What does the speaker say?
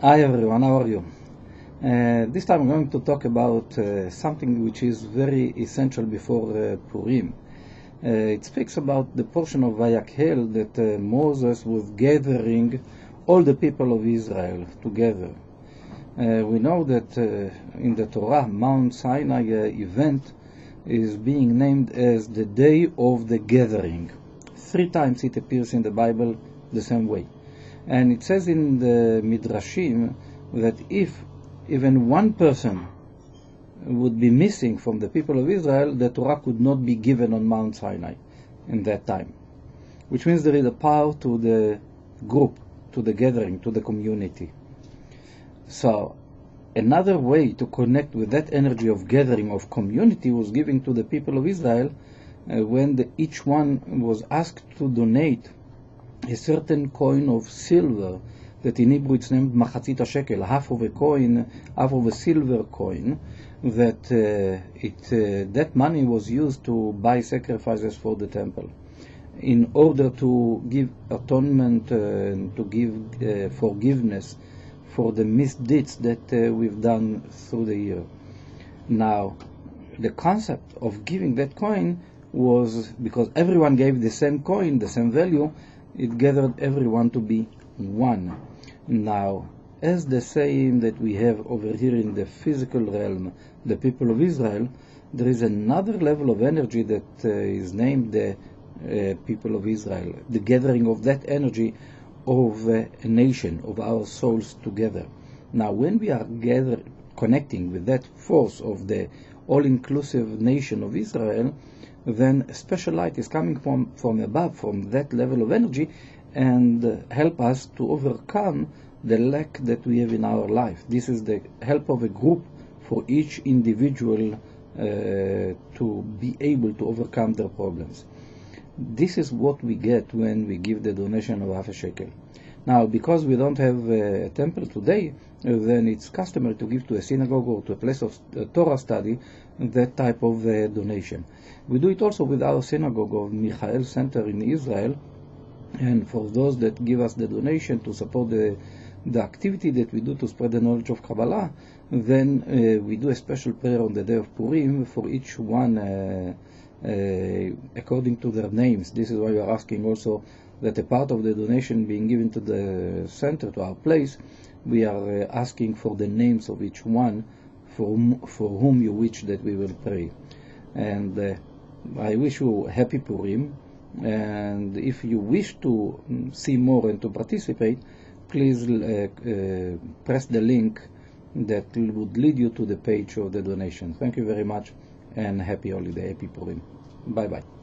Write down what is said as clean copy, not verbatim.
Hi everyone, how are you? This time I'm going to talk about something which is very essential before Purim. It speaks about the portion of Vayakhel that Moses was gathering all the people of Israel together. We know that in the Torah, Mount Sinai event is being named as the Day of the Gathering. 3 times it appears in the Bible the same way. And it says in the Midrashim that if even one person would be missing from the people of Israel, the Torah could not be given on Mount Sinai in that time. Which means there is a power to the group, to the gathering, to the community. So another way to connect with that energy of gathering, of community, was given to the people of Israel when each one was asked to donate a certain coin of silver, that in Hebrew it's named machatzit shekel, half of a coin, half of a silver coin, that that money was used to buy sacrifices for the temple, in order to give atonement and to give forgiveness for the misdeeds that we've done through the year. Now, the concept of giving that coin was because everyone gave the same coin, the same value. It gathered everyone to be one. Now, as the same that we have over here in the physical realm, the people of Israel, there is another level of energy that is named the people of Israel, the gathering of that energy of a nation, of our souls together. Now, when we are connecting with that force of the all-inclusive nation of Israel, then a special light is coming from above, from that level of energy, and help us to overcome the lack that we have in our life. This is the help of a group for each individual to be able to overcome their problems. This is what we get when we give the donation of half a shekel. Now, because we don't have a temple today, then it's customary to give to a synagogue or to a place of Torah study that type of donation. We do it also with our synagogue of Michael Center in Israel, and for those that give us the donation to support the activity that we do to spread the knowledge of Kabbalah, then we do a special prayer on the day of Purim for each one according to their names. This is why we are asking also that a part of the donation being given to the center, to our place, we are asking for the names of each one for whom you wish that we will pray. And I wish you happy Purim, and if you wish to see more and to participate, please press the link that would lead you to the page of the donation. Thank you very much, and happy holiday, happy Purim. Bye bye.